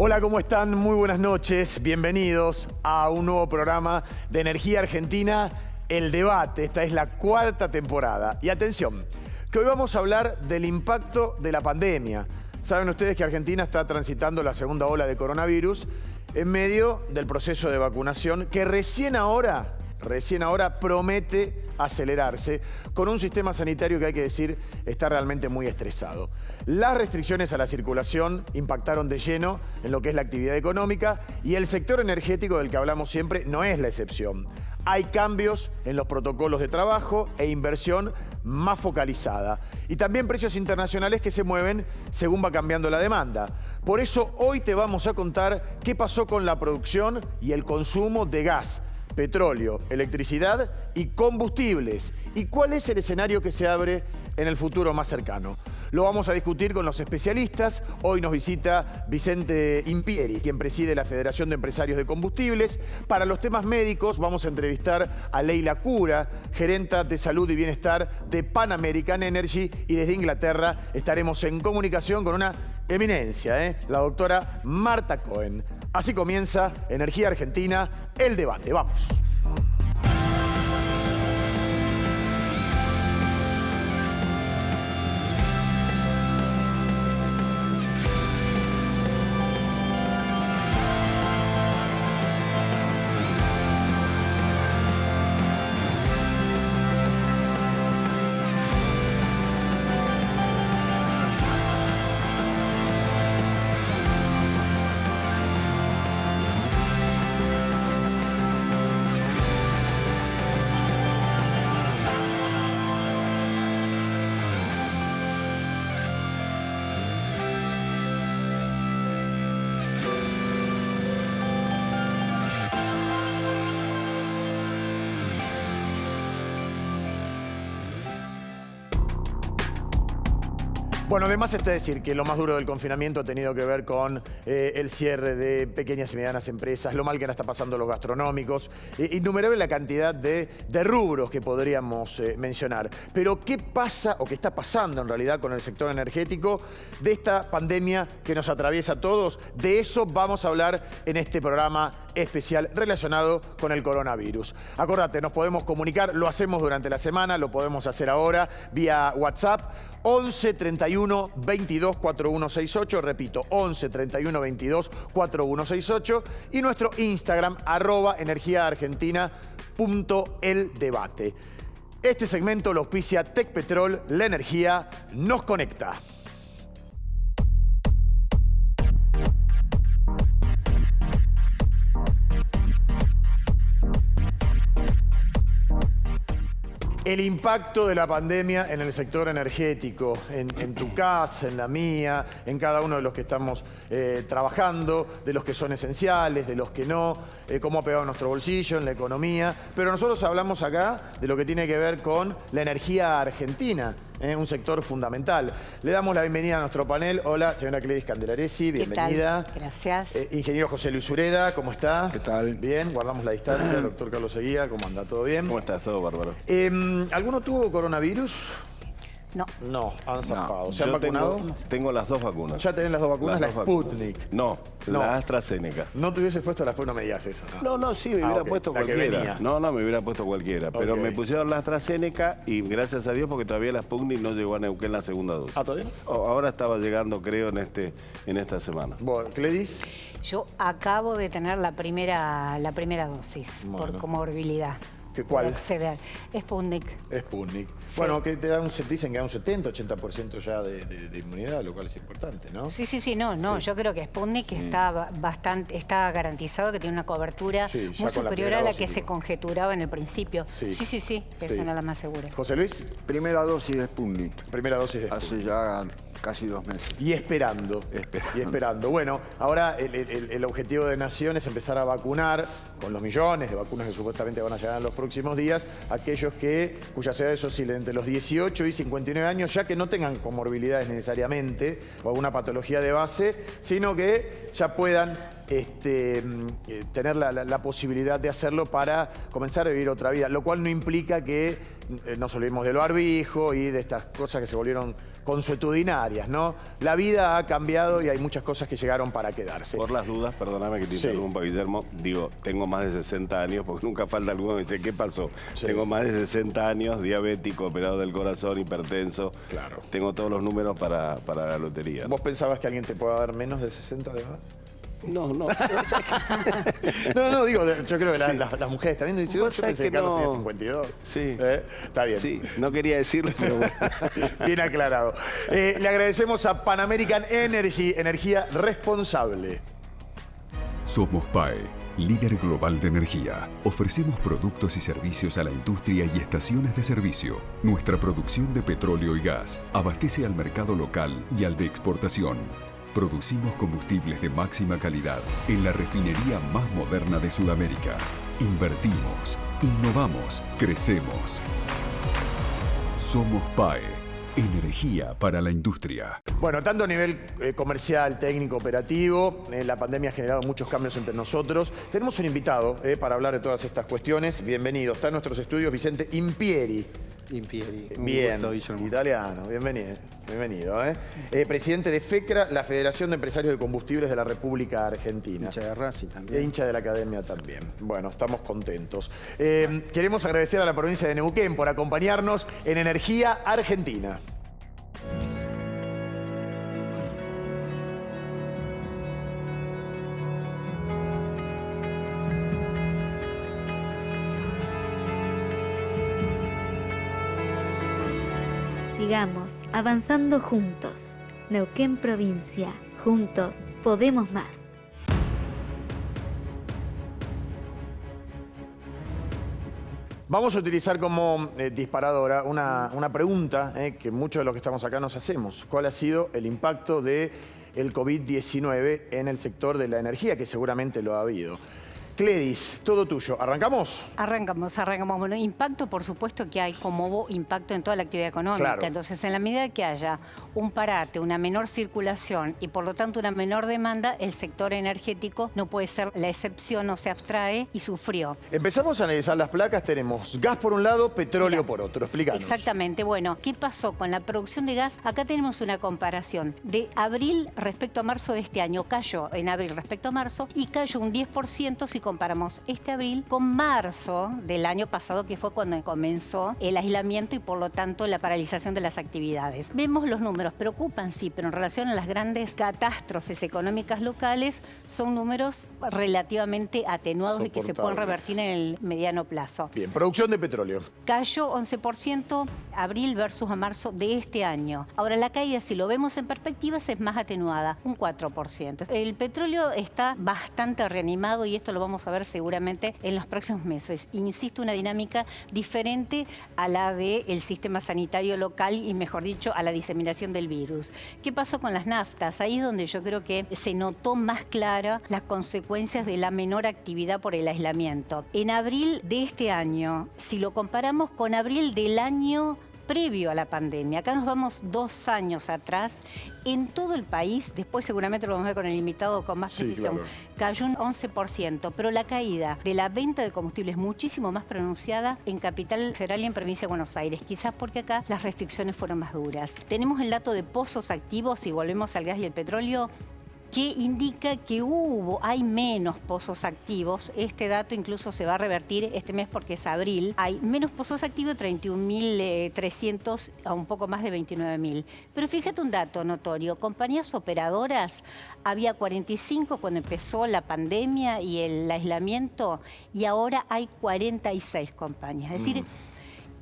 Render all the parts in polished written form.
Hola, ¿cómo están? Muy buenas noches. Bienvenidos a un nuevo programa de Energía Argentina, El Debate. Esta es la cuarta temporada. Y atención, que hoy vamos a hablar del impacto de la pandemia. Saben ustedes que Argentina está transitando la segunda ola de coronavirus en medio del proceso de vacunación que recién ahora promete acelerarse con un sistema sanitario que hay que decir está realmente muy estresado. Las restricciones a la circulación impactaron de lleno en lo que es la actividad económica y el sector energético del que hablamos siempre no es la excepción. Hay cambios en los protocolos de trabajo e inversión más focalizada. Y también precios internacionales que se mueven según va cambiando la demanda. Por eso hoy te vamos a contar qué pasó con la producción y el consumo de gas, petróleo, electricidad y combustibles. ¿Y cuál es el escenario que se abre en el futuro más cercano? Lo vamos a discutir con los especialistas. Hoy nos visita Vicente Impieri, quien preside la Federación de Empresarios de Combustibles. Para los temas médicos vamos a entrevistar a Leila Cura, gerenta de salud y bienestar de Pan American Energy. Y desde Inglaterra estaremos en comunicación con una eminencia, la doctora Marta Cohen. Así comienza Energía Argentina, El Debate. Vamos. Bueno, además está decir que lo más duro del confinamiento ha tenido que ver con el cierre de pequeñas y medianas empresas, lo mal que la está pasando los gastronómicos, innumerable la cantidad de rubros que podríamos mencionar. Pero ¿qué pasa o qué está pasando en realidad con el sector energético de esta pandemia que nos atraviesa a todos? De eso vamos a hablar en este programa especial relacionado con el coronavirus. Acordate, nos podemos comunicar, lo hacemos durante la semana, lo podemos hacer ahora vía WhatsApp 11 31 22 4168, repito, 11 31 22 4168 y nuestro Instagram @energiaargentina.eldebate. Este segmento lo auspicia Tecpetrol, la energía nos conecta. El impacto de la pandemia en el sector energético, en tu casa, en la mía, en cada uno de los que estamos trabajando, de los que son esenciales, de los que no, cómo ha pegado en nuestro bolsillo, en la economía. Pero nosotros hablamos acá de lo que tiene que ver con la energía argentina, un sector fundamental. Le damos la bienvenida a nuestro panel. Hola, señora Cledis Candelaresi, bienvenida. ¿Qué tal? Gracias. Ingeniero José Luis Ureda, ¿cómo está? ¿Qué tal? Bien, guardamos la distancia. Doctor Carlos Seguía, ¿cómo anda? ¿Todo bien? ¿Cómo estás? Todo bárbaro. ¿Alguno tuvo coronavirus? No. No, han zafado. No, ¿Se han yo vacunado? tengo las dos vacunas. ¿Ya tenés las dos vacunas? Las La dos vacunas. Sputnik. No, la AstraZeneca. No te hubiese puesto la Sputnik, no me digas eso. No, sí, me hubiera ok, puesto la que cualquiera. venía. No, me hubiera puesto cualquiera. Pero Ok. me pusieron la AstraZeneca y gracias a Dios porque todavía la Sputnik no llegó a Neuquén la segunda dosis. ¿Ah, todavía? Ahora estaba llegando, creo, en esta semana. Bueno, Cledis. Yo acabo de tener la primera dosis Bueno. por comorbilidad. ¿Cuál? De acceder. Sputnik. Sputnik. Sí. Bueno, que te dan dicen que da un 70-80% ya de inmunidad, lo cual es importante, ¿no? Sí, no, Sí. yo creo que Sputnik está garantizado que tiene una cobertura Sí, ya muy con la superior primera a la dosis, que se digo. conjeturaba en el principio. Sí. Es Sí. una de las más seguras. José Luis, Primera dosis de Sputnik, primera dosis de Sputnik. hace ya casi 2 meses. Y esperando. Esperando. Y esperando. Bueno, ahora el objetivo de Nación es empezar a vacunar con los millones de vacunas que supuestamente van a llegar en los próximos días, aquellos cuyas edades oscilen entre los 18 y 59 años, ya que no tengan comorbilidades necesariamente o alguna patología de base, sino que ya puedan tener la posibilidad de hacerlo para comenzar a vivir otra vida, lo cual no implica que nos olvidemos del barbijo y de estas cosas que se volvieron consuetudinarias, ¿no? La vida ha cambiado y hay muchas cosas que llegaron para quedarse. Por las dudas, perdóname que te interrumpa, Guillermo, digo, tengo más de 60 años, porque nunca falta alguno que dice, ¿qué pasó? Sí. Tengo más de 60 años, diabético, operado del corazón, hipertenso. Claro. Tengo todos los números para la lotería. ¿Vos pensabas que alguien te pueda dar menos de 60 además? No. No, digo, yo creo que las mujeres también dicen, yo pensé que Carlos tenía 52. Sí. Está bien. Sí, no quería decirlo, pero bueno. Bien aclarado. Le agradecemos a Pan American Energy, energía responsable. Somos PAE, líder global de energía. Ofrecemos productos y servicios a la industria y estaciones de servicio. Nuestra producción de petróleo y gas abastece al mercado local y al de exportación. Producimos combustibles de máxima calidad en la refinería más moderna de Sudamérica. Invertimos, innovamos, crecemos. Somos PAE, energía para la industria. Bueno, tanto a nivel comercial, técnico, operativo, la pandemia ha generado muchos cambios entre nosotros. Tenemos un invitado para hablar de todas estas cuestiones. Bienvenido. Está en nuestros estudios Vicente Impieri. Bien, italiano, bienvenido. Presidente de FECRA, la Federación de Empresarios de Combustibles de la República Argentina. Hincha de Racing también. E hincha de la Academia también. Bueno, estamos contentos. Queremos agradecer a la provincia de Neuquén por acompañarnos en Energía Argentina. Sigamos avanzando juntos. Neuquén Provincia. Juntos podemos más. Vamos a utilizar como disparadora una pregunta que muchos de los que estamos acá nos hacemos. ¿Cuál ha sido el impacto del COVID-19 en el sector de la energía? Que seguramente lo ha habido. Cledis, todo tuyo. ¿Arrancamos? Arrancamos. Bueno, impacto, por supuesto que hay como hubo impacto en toda la actividad económica. Claro. Entonces, en la medida que haya un parate, una menor circulación y por lo tanto una menor demanda, el sector energético no puede ser la excepción, no se abstrae y sufrió. Empezamos a analizar las placas. Tenemos gas por un lado, petróleo por otro. Explícanos. Exactamente. Bueno, ¿qué pasó con la producción de gas? Acá tenemos una comparación de abril respecto a marzo de este año. Cayó en abril respecto a marzo y cayó un 10% si comparamos este abril con marzo del año pasado, que fue cuando comenzó el aislamiento y por lo tanto la paralización de las actividades. Vemos los números, preocupan sí, pero en relación a las grandes catástrofes económicas locales son números relativamente atenuados y que se pueden revertir en el mediano plazo. Bien, producción de petróleo. Cayó 11% abril versus a marzo de este año. Ahora la caída, si lo vemos en perspectivas, es más atenuada, un 4%. El petróleo está bastante reanimado y esto lo vamos a ver seguramente en los próximos meses. Insisto, una dinámica diferente a la del sistema sanitario local y, mejor dicho, a la diseminación del virus. ¿Qué pasó con las naftas? Ahí es donde yo creo que se notó más clara las consecuencias de la menor actividad por el aislamiento. En abril de este año, si lo comparamos con abril del año previo a la pandemia, acá nos vamos 2 años atrás, en todo el país, después seguramente lo vamos a ver con el invitado con más precisión, claro, cayó un 11%, pero la caída de la venta de combustible es muchísimo más pronunciada en Capital Federal y en Provincia de Buenos Aires, quizás porque acá las restricciones fueron más duras. Tenemos el dato de pozos activos, y volvemos al gas y el petróleo, que indica que hay menos pozos activos. Este dato incluso se va a revertir este mes porque es abril. Hay menos pozos activos, 31.300 a un poco más de 29.000. Pero fíjate un dato notorio. Compañías operadoras, había 45 cuando empezó la pandemia y el aislamiento, y ahora hay 46 compañías. Es decir,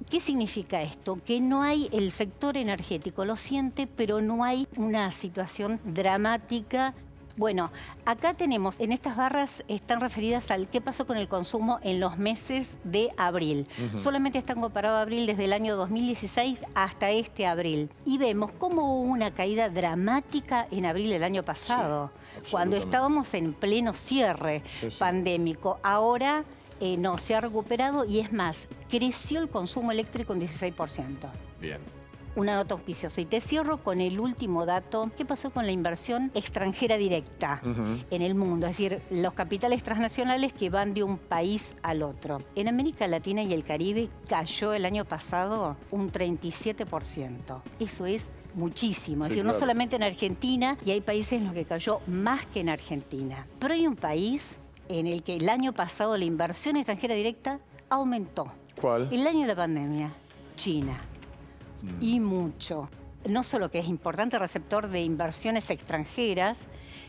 ¿qué significa esto? Que no hay, el sector energético lo siente, pero no hay una situación dramática. Bueno, acá tenemos, en estas barras están referidas al qué pasó con el consumo en los meses de abril. Solamente están comparados abril desde el año 2016 hasta este abril. Y vemos cómo hubo una caída dramática en abril del año pasado, cuando estábamos en pleno cierre pandémico. Ahora no, se ha recuperado y es más, creció el consumo eléctrico un 16%. Bien. una nota auspiciosa. Y te cierro con el último dato. ¿Qué pasó con la inversión extranjera directa en el mundo? Es decir, los capitales transnacionales que van de un país al otro. En América Latina y el Caribe cayó el año pasado un 37%. Eso es muchísimo. Es decir, no solamente en Argentina, y hay países en los que cayó más que en Argentina. Pero hay un país en el que el año pasado la inversión extranjera directa aumentó. ¿Cuál? El año de la pandemia, China. Y mucho. No solo que es importante receptor de inversiones extranjeras,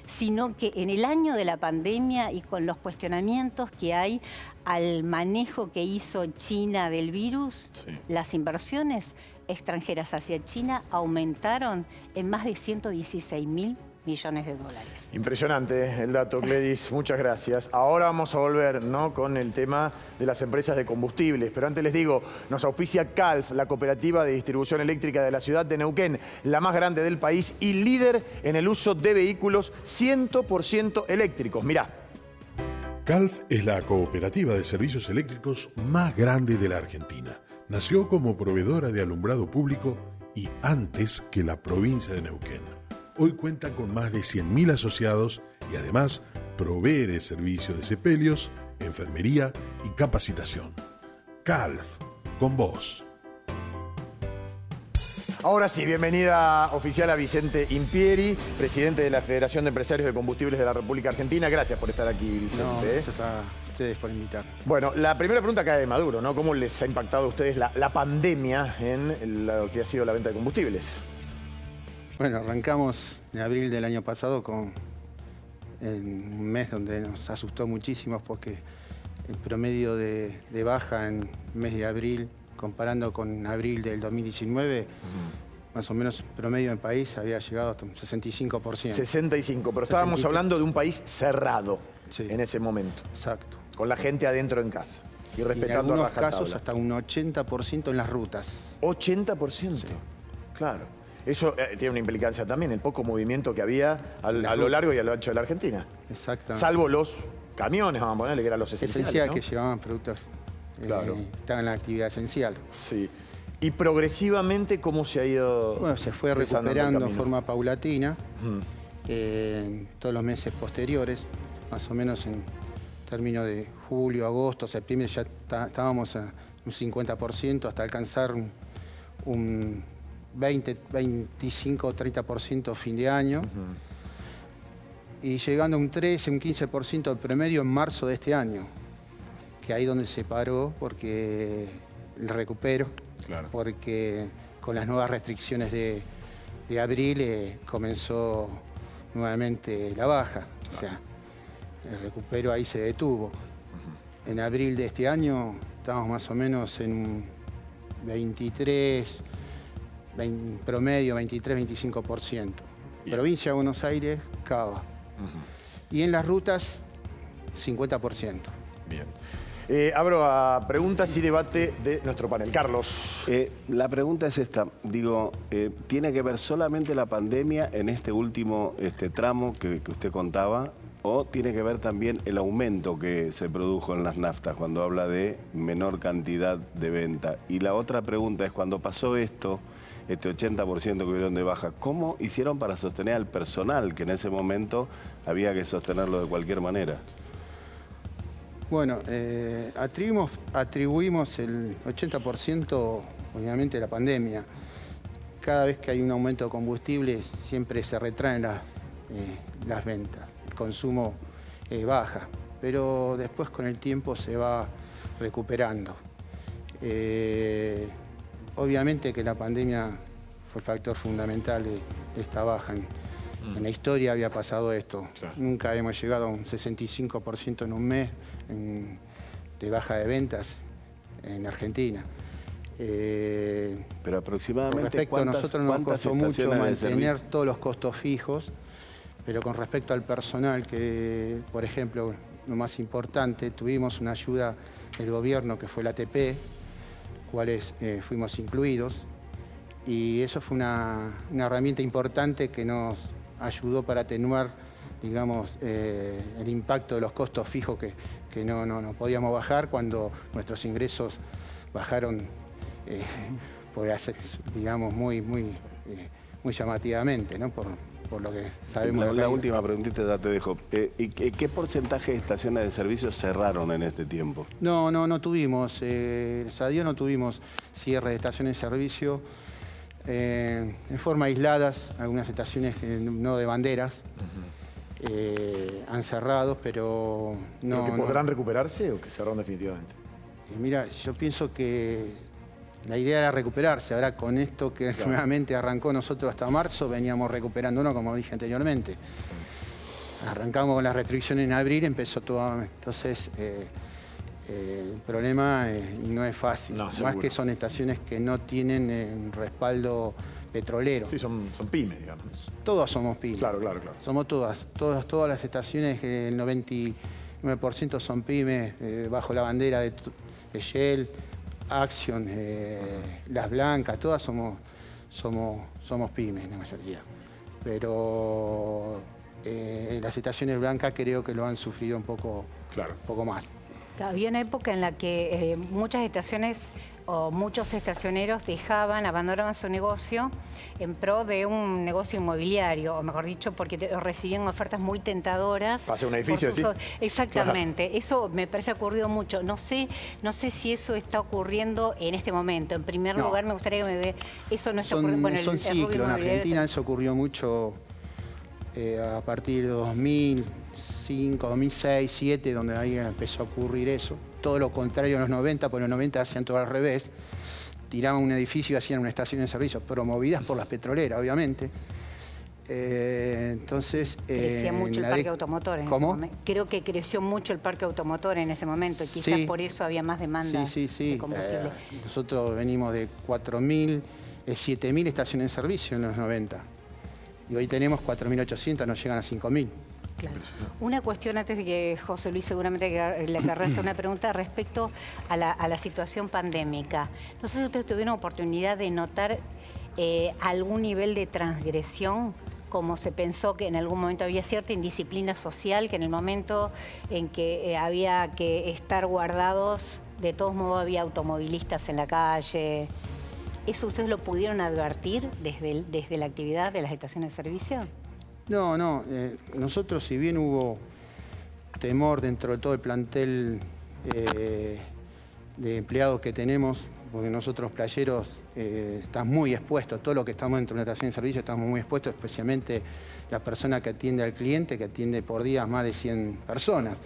sino que en el año de la pandemia y con los cuestionamientos que hay al manejo que hizo China del virus, las inversiones extranjeras hacia China aumentaron en más de 116.000 millones de dólares. Impresionante el dato, Gledys. Muchas gracias. Ahora vamos a volver, ¿no?, con el tema de las empresas de combustibles. Pero antes les digo, nos auspicia CALF, la cooperativa de distribución eléctrica de la ciudad de Neuquén, la más grande del país y líder en el uso de vehículos 100% eléctricos. Mirá. CALF es la cooperativa de servicios eléctricos más grande de la Argentina. Nació como proveedora de alumbrado público y antes que la provincia de Neuquén. Hoy cuenta con más de 100.000 asociados y además provee de servicios de sepelios, enfermería y capacitación. CALF, con vos. Ahora sí, bienvenida oficial a Vicente Impieri, presidente de la Federación de Empresarios de Combustibles de la República Argentina. Gracias por estar aquí, Vicente. No, gracias a ustedes por invitar. Bueno, la primera pregunta cae de Maduro, ¿no? ¿Cómo les ha impactado a ustedes la pandemia en lo que ha sido la venta de combustibles? Bueno, arrancamos en abril del año pasado en un mes donde nos asustó muchísimo porque el promedio de baja en el mes de abril, comparando con abril del 2019, más o menos promedio en el país había llegado hasta un 65%. 65, pero estábamos hablando de un país cerrado en ese momento. Exacto. Con la gente adentro en casa y respetando a en algunos rajatabla. casos hasta un 80% en las rutas. 80%, claro. Eso tiene una implicancia también, el poco movimiento que había a lo largo y a lo ancho de la Argentina. Exactamente. Salvo los camiones, vamos a ponerle, que eran los esenciales, ¿no? Que llevaban productos estaban en la actividad esencial. Sí. Y progresivamente, ¿cómo se ha ido? Bueno, se fue recuperando en forma paulatina en todos los meses posteriores, más o menos en términos de julio, agosto, septiembre ya estábamos a un 50% hasta alcanzar un 20, 25, 30% fin de año. Y llegando a un 13, un 15% del promedio en marzo de este año, que ahí donde se paró porque el recupero, porque con las nuevas restricciones de abril comenzó nuevamente la baja. O sea, el recupero ahí se detuvo. En abril de este año estábamos más o menos en un 23, promedio 23-25%. Provincia de Buenos Aires, Cava. Y en las rutas, 50%. Bien. Abro a preguntas y debate de nuestro panel. Carlos. La pregunta es esta. Digo, ¿tiene que ver solamente la pandemia en este último tramo que usted contaba? ¿O tiene que ver también el aumento que se produjo en las naftas cuando habla de menor cantidad de venta? Y la otra pregunta es, cuando pasó esto, este 80% que hubieron de baja, ¿cómo hicieron para sostener al personal que en ese momento había que sostenerlo de cualquier manera? Bueno, atribuimos el 80% obviamente a la pandemia. Cada vez que hay un aumento de combustible siempre se retraen las ventas. El consumo baja, pero después con el tiempo se va recuperando. Obviamente que la pandemia fue el factor fundamental de esta baja. En la historia había pasado esto. Claro. Nunca habíamos llegado a un 65% en un mes de baja de ventas en Argentina. Pero aproximadamente, con respecto a nosotros nos costó mucho mantener todos los costos fijos, pero con respecto al personal, que por ejemplo, lo más importante, tuvimos una ayuda del gobierno que fue la ATP, cuales fuimos incluidos, y eso fue una herramienta importante que nos ayudó para atenuar, digamos, el impacto de los costos fijos que no podíamos bajar cuando nuestros ingresos bajaron hacer, digamos, muy llamativamente, ¿no? Por lo que sabemos. La última preguntita ya te dejo. ¿Y qué porcentaje de estaciones de servicio cerraron en este tiempo? No tuvimos, gracias a Dios no tuvimos cierre de estaciones de servicio. En forma aisladas, algunas estaciones no de banderas han cerrado, pero no. ¿Pero que podrán recuperarse o que cerraron definitivamente? Mira, yo pienso que la idea era recuperarse. Ahora con esto que nuevamente arrancó nosotros hasta marzo, veníamos recuperándonos, como dije anteriormente. Arrancamos con las restricciones en abril, empezó todo. Entonces, el problema no es fácil. No, más que son estaciones que no tienen respaldo petrolero. Sí, son pymes, digamos. Todas somos pymes. Claro. Somos todas las estaciones, el 99% son pymes, bajo la bandera de Shell, Action, Las Blancas, todas somos pymes, la mayoría. Pero las estaciones blancas creo que lo han sufrido un poco más. Había una época en la que muchas estaciones o muchos estacioneros abandonaban su negocio en pro de un negocio inmobiliario, o mejor dicho, porque recibían ofertas muy tentadoras. Pasa un edificio, ¿sí? Exactamente. Claro. Eso me parece ocurrido mucho. No sé si eso está ocurriendo en este momento. En primer lugar, me gustaría que me dé... Eso no está ocurriendo. Bueno, son ciclos. En Argentina eso ocurrió mucho a partir de 2005, 2006, 2007, donde ahí empezó a ocurrir eso. Todo lo contrario en los 90, porque en los 90 hacían todo al revés. Tiraban un edificio y hacían una estación de servicio, promovidas por las petroleras, obviamente. Entonces... Crecía mucho el parque automotor en ese momento. Creo que creció mucho el parque automotor en ese momento. Quizás por eso había más demanda de combustible. Nosotros venimos de 4.000, 7.000 estaciones de servicio en los 90. Y hoy tenemos 4.800, nos llegan a 5.000. Claro. Una cuestión antes de que José Luis seguramente le querrá hacer una pregunta respecto a la situación pandémica. No sé si ustedes tuvieron oportunidad de notar algún nivel de transgresión, como se pensó que en algún momento había cierta indisciplina social, que en el momento en que había que estar guardados, de todos modos había automovilistas en la calle. ¿Eso ustedes lo pudieron advertir desde la actividad de las estaciones de servicio? No. Nosotros, si bien hubo temor dentro de todo el plantel de empleados que tenemos, porque nosotros playeros estamos muy expuestos, todo lo que estamos dentro de una estación de servicio estamos muy expuestos, especialmente la persona que atiende al cliente, que atiende por día más de 100 personas.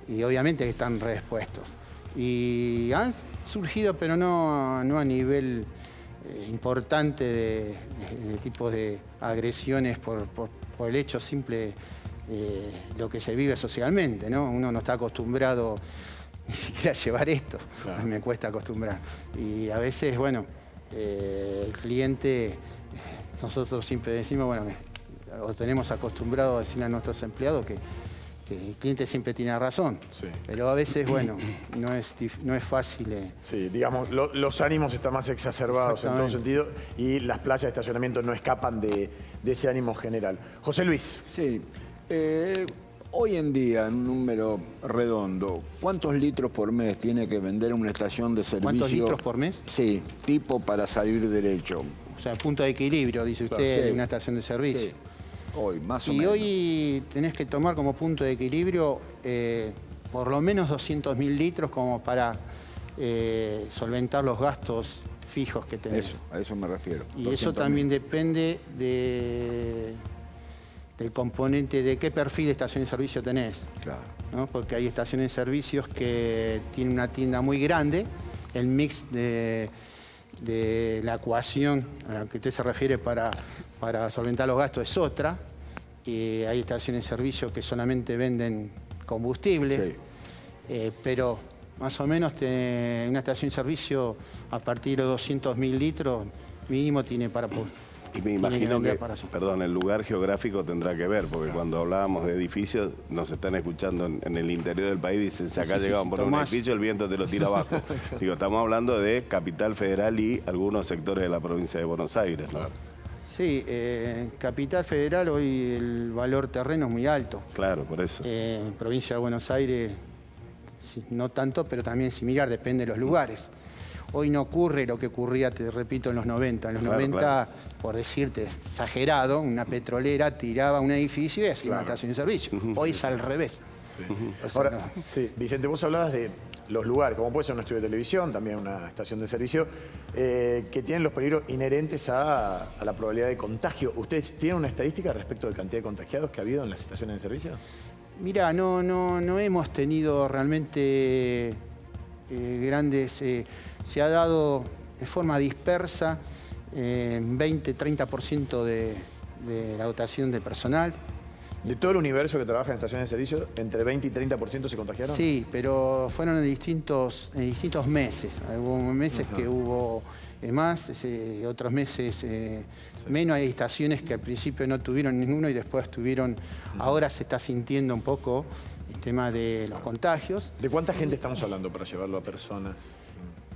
Y obviamente que están reexpuestos. Y han surgido, pero no a nivel importante de tipo de agresiones por el hecho simple de lo que se vive socialmente, ¿no? Uno no está acostumbrado ni siquiera a llevar esto, me cuesta acostumbrar. Y a veces, bueno, el cliente, nosotros siempre decimos, bueno, o tenemos acostumbrado a decirle a nuestros empleados que el cliente siempre tiene razón, pero a veces, bueno, no es fácil. Sí, digamos, los ánimos están más exacerbados en todo sentido y las playas de estacionamiento no escapan de ese ánimo general. José Luis. Sí. Hoy en día, en un número redondo, ¿cuántos litros por mes tiene que vender una estación de servicio? ¿Cuántos litros por mes? Sí, tipo para salir derecho. O sea, punto de equilibrio, dice usted, de una estación de servicio. Sí. Hoy, más o menos. Y hoy tenés que tomar como punto de equilibrio por lo menos 200.000 litros como para solventar los gastos fijos que tenés. Eso, a eso me refiero. Y eso también depende del componente de qué perfil de estación de servicio tenés. Claro. ¿No? Porque hay estaciones de servicios que tienen una tienda muy grande, el mix de la ecuación a la que usted se refiere para solventar los gastos es otra. Hay estaciones de servicio que solamente venden combustible, pero más o menos una estación de servicio a partir de 200.000 litros mínimo tiene para... Y me imagino que, perdón, el lugar geográfico tendrá que ver, porque cuando hablábamos de edificios, nos están escuchando en el interior del país, dicen, si acá llegaban por un edificio, el viento te lo tira abajo. Digo, estamos hablando de Capital Federal y algunos sectores de la provincia de Buenos Aires, ¿no? Sí, Capital Federal hoy el valor terreno es muy alto. Claro, por eso. Provincia de Buenos Aires, no tanto, pero también similar, depende de los lugares. Hoy no ocurre lo que ocurría, te repito, en los 90. En los 90, por decirte exagerado, una petrolera tiraba un edificio y hacía una estación de servicio. Hoy es al revés. O sea, Ahora, Vicente, vos hablabas de los lugares, como puede ser un estudio de televisión, también una estación de servicio, que tienen los peligros inherentes a la probabilidad de contagio. ¿Ustedes tienen una estadística respecto de la cantidad de contagiados que ha habido en las estaciones de servicio? Mira, no hemos tenido realmente grandes... se ha dado de forma dispersa 20-30% de la dotación de personal. ¿De todo el universo que trabaja en estaciones de servicio, entre 20 y 30% se contagiaron? Sí, pero fueron en distintos meses. Hubo meses que hubo más, otros meses menos. Hay estaciones que al principio no tuvieron ninguno y después tuvieron... Ahora se está sintiendo un poco el tema de los contagios. ¿De cuánta gente estamos hablando para llevarlo a personas?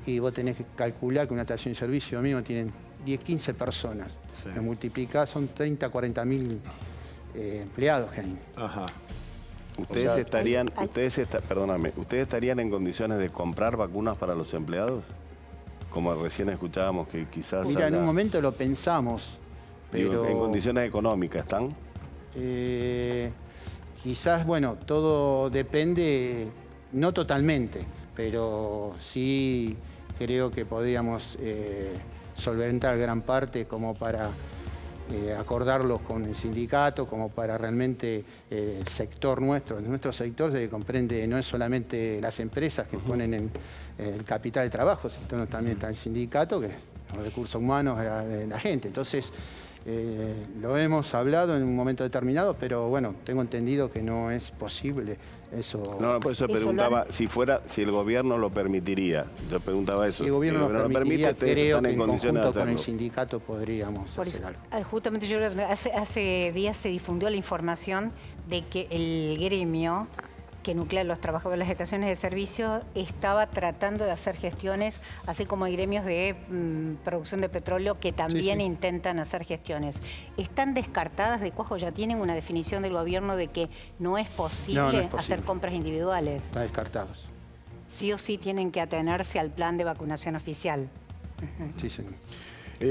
Y vos tenés que calcular que una estación de servicio mínimo tienen 10, 15 personas. Sí. Que multiplicás son 30, 40 mil empleados que hay. Ajá. ¿Ustedes estarían en condiciones de comprar vacunas para los empleados? Como recién escuchábamos que quizás... Mira, en un momento lo pensamos, pero... Digo, ¿en condiciones económicas están? Quizás, bueno, todo depende, no totalmente, pero sí creo que podríamos solventar gran parte como para acordarlos con el sindicato, como para realmente el sector nuestro. Nuestro sector se comprende, no es solamente las empresas que ponen en el capital de trabajo, sino también está el sindicato, que es los recursos humanos de la gente. Entonces, lo hemos hablado en un momento determinado, pero bueno, tengo entendido que no es posible eso. No, por eso preguntaba si el gobierno lo permitiría. Yo preguntaba eso. Si el gobierno lo permitiría, ustedes creo están que en en condiciones de conjunto con el hacerlo. sindicato podríamos hacer algo. Justamente yo hace días se difundió la información de que el gremio que nuclea a los trabajadores de las estaciones de servicio estaba tratando de hacer gestiones, así como hay gremios de producción de petróleo que también intentan hacer gestiones. ¿Están descartadas de cuajo? ¿Ya tienen una definición del gobierno de que no es posible hacer compras individuales? Están descartados. Sí o sí tienen que atenerse al plan de vacunación oficial. Sí, señor.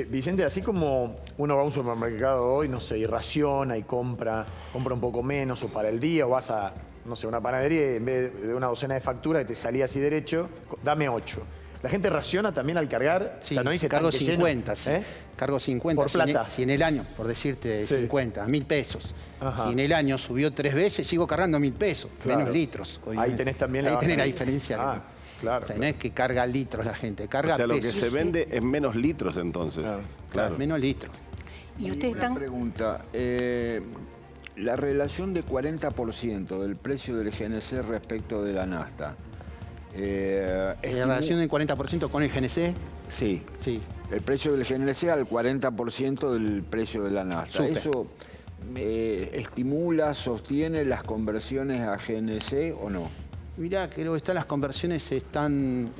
Vicente, así como uno va a un supermercado hoy, no sé, y raciona y compra un poco menos o para el día, o vas a, no sé, una panadería y en vez de una docena de facturas que te salía así derecho, dame 8. ¿La gente raciona también al cargar? Sí, o sea, no dice cargo tanque 50, lleno, sí. Cargo 50. Por plata. Si en el año, por decirte, Sí. 50, 1000 pesos. Ajá. Si en el año subió 3 veces, sigo cargando 1000 pesos, Claro. menos litros. Ahí tenés también la Ahí tenés la baja. diferencia. Ah, claro. O sea, no es que carga litros la gente, carga O sea, lo que pesos. se vende es menos litros entonces. Claro. Menos litros. ¿Y ustedes Una están...? pregunta. La relación de 40% del precio del GNC respecto de la nafta. ¿La relación del 40% con el GNC? Sí. Sí. El precio del GNC al 40% del precio de la nafta. Súper. ¿Eso estimula, sostiene las conversiones a GNC o no? Mirá, creo que las conversiones están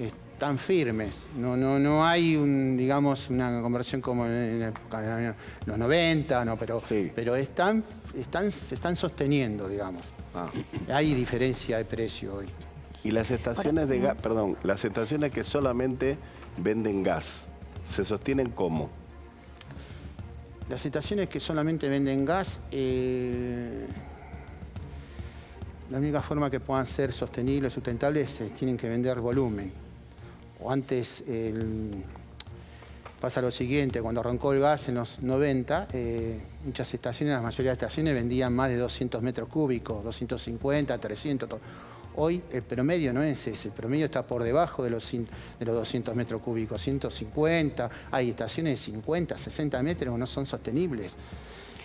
firmes. No hay digamos, una conversión como en los 90, no, pero, Sí. pero se están sosteniendo, digamos. Hay diferencia de precio hoy. Y las estaciones de gas, perdón, las estaciones que solamente venden gas, ¿se sostienen cómo? Las estaciones que solamente venden gas, la única forma que puedan ser sostenibles, sustentables, tienen que vender volumen. O antes, pasa lo siguiente, cuando arrancó el gas en los 90, muchas estaciones, la mayoría de estaciones vendían más de 200 metros cúbicos, 250, 300. Hoy el promedio no es ese, el promedio está por debajo de los 200 metros cúbicos, 150, hay estaciones de 50, 60 metros que no son sostenibles.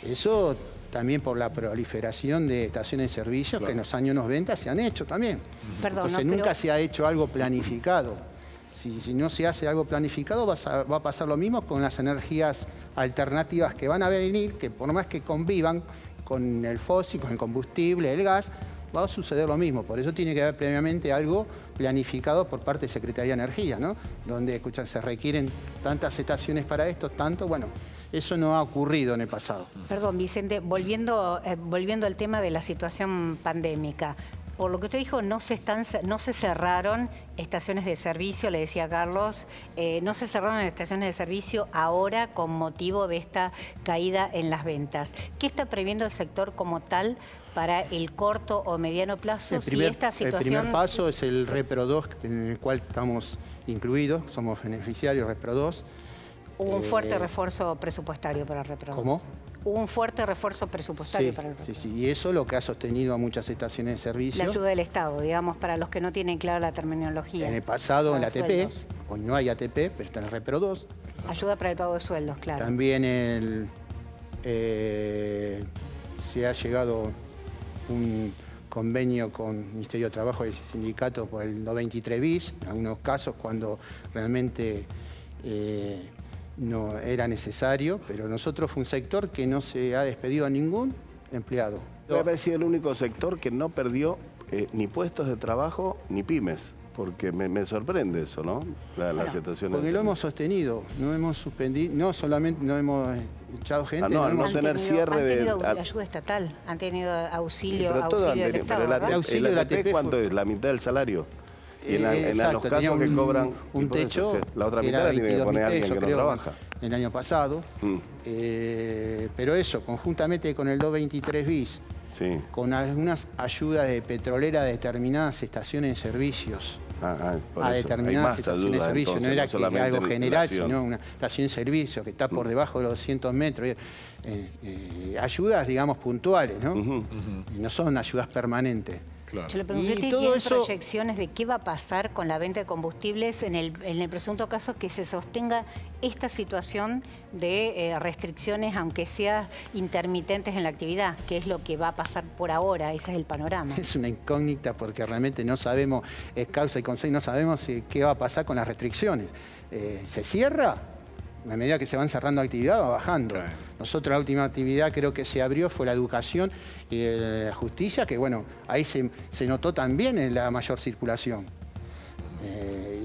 Eso también por la proliferación de estaciones de servicio que en los años 90 se han hecho también. Perdón, Entonces nunca se ha hecho algo planificado. Si no se hace algo planificado va a pasar lo mismo con las energías alternativas que van a venir, que por más que convivan con el fósil, con el combustible, el gas, va a suceder lo mismo. Por eso tiene que haber previamente algo planificado por parte de Secretaría de Energía, ¿no? Donde, escuchan, se requieren tantas estaciones para esto, tanto, bueno, eso no ha ocurrido en el pasado. Perdón, Vicente, volviendo al tema de la situación pandémica, Por lo que usted dijo, no se cerraron estaciones de servicio, le decía Carlos, no se cerraron estaciones de servicio ahora con motivo de esta caída en las ventas. ¿Qué está previendo el sector como tal para el corto o mediano plazo? El primer paso es el Repro 2, en el cual estamos incluidos, somos beneficiarios Repro 2. Hubo un fuerte refuerzo presupuestario para el Repro 2. ¿Cómo? Hubo un fuerte refuerzo presupuestario para el Repro 2. Sí, y eso es lo que ha sostenido a muchas estaciones de servicio. La ayuda del Estado, digamos, para los que no tienen clara la terminología. En el pasado, en la ATP, sueldos. hoy no hay ATP, pero está en el Repro 2. Ayuda para el pago de sueldos, claro. También se ha llegado un convenio con el Ministerio de Trabajo y el sindicato por el 93 bis, en algunos casos cuando realmente no era necesario, pero nosotros fue un sector que no se ha despedido a ningún empleado. Debe haber sido el único sector que no perdió ni puestos de trabajo ni pymes, porque me sorprende eso, ¿no? La situación. Porque lo hemos sostenido, no hemos suspendido, no solamente no hemos echado gente. No tener cierre han tenido de... ayuda estatal, han tenido auxilio Pero del Estado, ¿verdad? el ATP, ¿cuánto es? ¿La mitad del salario? Y en los casos que cobran un techo, la otra mitad la tiene que poner alguien que no trabaja. El año pasado. Pero eso, conjuntamente con el 223 bis, sí, con algunas ayudas de petrolera a determinadas estaciones de servicios. A determinadas estaciones de servicio. Entonces, no era no que algo general, relación, sino una estación de servicio que está por debajo de los 200 metros. Ayudas, digamos, puntuales, ¿no? Y no son ayudas permanentes. Claro. Yo le pregunté, ¿tiene proyecciones de qué va a pasar con la venta de combustibles en el presunto caso que se sostenga esta situación de restricciones, aunque sea intermitentes en la actividad? ¿Qué es lo que va a pasar por ahora? Ese es el panorama. Es una incógnita porque realmente no sabemos, es causa y consecuencia, no sabemos qué va a pasar con las restricciones. ¿Se cierra? A medida que se van cerrando actividad va bajando. Claro. Nosotros la última actividad creo que se abrió fue la educación y la justicia, que bueno, ahí se notó también en la mayor circulación.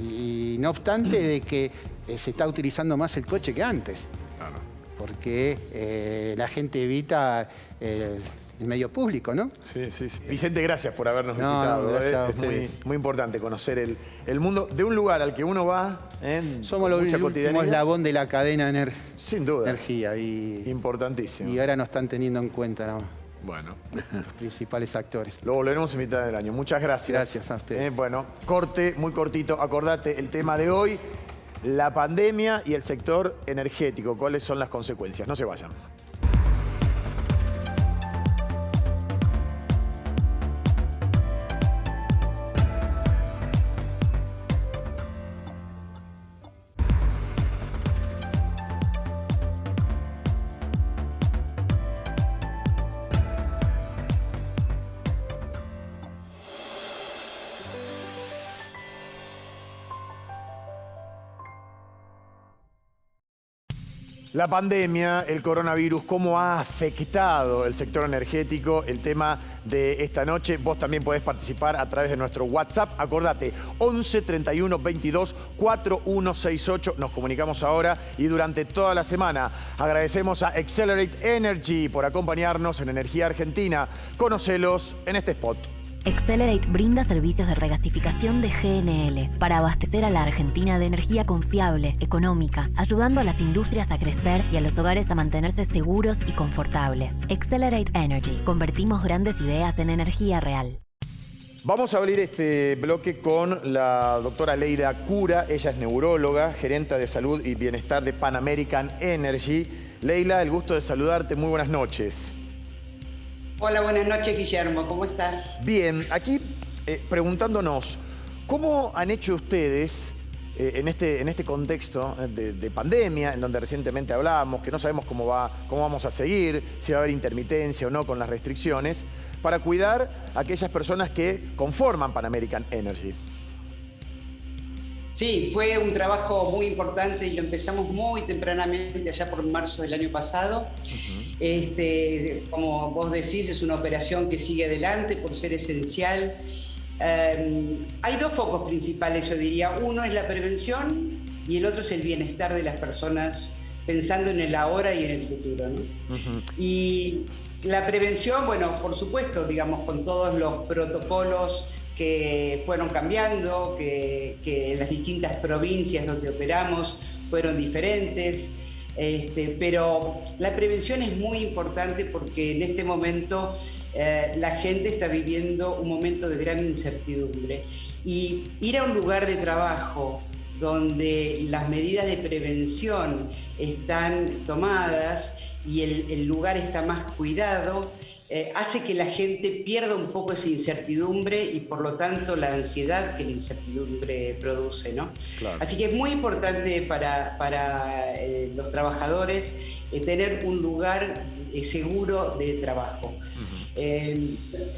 Y no obstante de que se está utilizando más el coche que antes. Claro. Porque la gente evita el medio público, ¿no? Sí. Vicente, gracias por habernos visitado. Es muy importante conocer el mundo de un lugar al que uno va somos el último eslabón de la cadena de sin duda. Energía. Importantísimo. Y ahora no están teniendo en cuenta, ¿no? Bueno. Los principales actores. Lo volveremos a mitad del año. Muchas gracias. Gracias a ustedes. Bueno, corte muy cortito. Acordate el tema de hoy, la pandemia y el sector energético. ¿Cuáles son las consecuencias? No se vayan. La pandemia, el coronavirus, ¿cómo ha afectado el sector energético? El tema de esta noche. Vos también podés participar a través de nuestro WhatsApp. Acordate, 11 31 22 4168. Nos comunicamos ahora y durante toda la semana. Agradecemos a Accelerate Energy por acompañarnos en Energía Argentina. Conocelos en este spot. Accelerate brinda servicios de regasificación de GNL para abastecer a la Argentina de energía confiable, económica, ayudando a las industrias a crecer y a los hogares a mantenerse seguros y confortables. Accelerate Energy. Convertimos grandes ideas en energía real. Vamos a abrir este bloque con la doctora Leila Cura. Ella es neuróloga, gerente de salud y bienestar de Pan American Energy. Leila, el gusto de saludarte. Muy buenas noches. Hola, buenas noches, Guillermo. ¿Cómo estás? Bien, aquí preguntándonos, ¿cómo han hecho ustedes en este contexto de pandemia, en donde recientemente hablábamos, que no sabemos cómo vamos a seguir, si va a haber intermitencia o no con las restricciones, para cuidar a aquellas personas que conforman Pan American Energy? Sí, fue un trabajo muy importante y lo empezamos muy tempranamente, allá por marzo del año pasado. Como vos decís, es una operación que sigue adelante por ser esencial. Hay dos focos principales, yo diría. Uno es la prevención y el otro es el bienestar de las personas, pensando en el ahora y en el futuro, ¿no? Y La prevención, bueno, por supuesto, digamos, con todos los protocolos que fueron cambiando, que en las distintas provincias donde operamos fueron diferentes, pero la prevención es muy importante porque en este momento la gente está viviendo un momento de gran incertidumbre y ir a un lugar de trabajo donde las medidas de prevención están tomadas y el lugar está más cuidado, hace que la gente pierda un poco esa incertidumbre y por lo tanto la ansiedad que la incertidumbre produce, ¿no? Claro. Así que es muy importante para los trabajadores tener un lugar seguro de trabajo.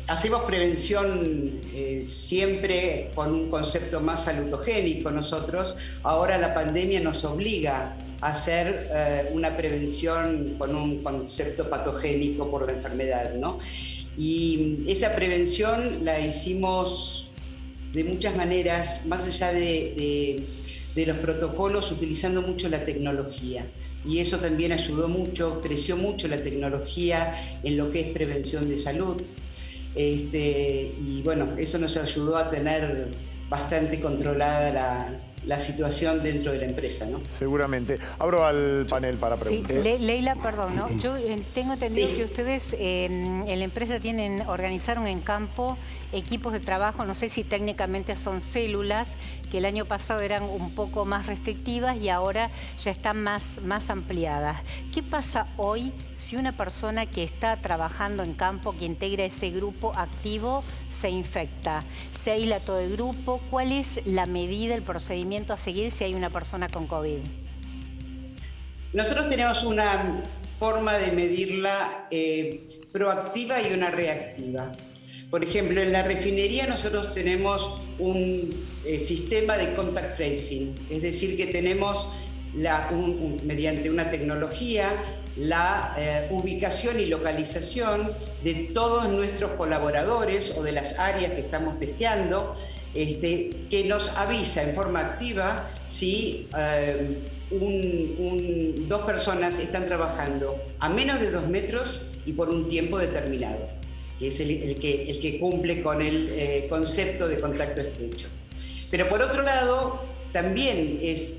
Hacemos prevención siempre con un concepto más salutogénico nosotros. Ahora la pandemia nos obliga a hacer una prevención con un concepto patogénico por la enfermedad, ¿no? Y esa prevención la hicimos de muchas maneras, más allá de los protocolos, utilizando mucho la tecnología. Y eso también ayudó mucho, creció mucho la tecnología en lo que es prevención de salud. Y bueno, eso nos ayudó a tener bastante controlada la situación dentro de la empresa, ¿no? Seguramente. Abro al panel para preguntas. Sí, Leila, perdón, ¿no? Yo tengo entendido que ustedes en la empresa organizaron en campo equipos de trabajo, no sé si técnicamente son células, que el año pasado eran un poco más restrictivas y ahora ya están más ampliadas. ¿Qué pasa hoy si una persona que está trabajando en campo, que integra ese grupo activo, se infecta? ¿Se aísla todo el grupo? ¿Cuál es la medida, el procedimiento a seguir si hay una persona con COVID? Nosotros tenemos una forma de medirla proactiva y una reactiva. Por ejemplo, en la refinería nosotros tenemos un sistema de contact tracing, es decir, que tenemos mediante una tecnología la ubicación y localización de todos nuestros colaboradores o de las áreas que estamos testeando, que nos avisa en forma activa si dos personas están trabajando a menos de 2 metros y por un tiempo determinado, que es el que cumple con el concepto de contacto estrecho. Pero por otro lado, también es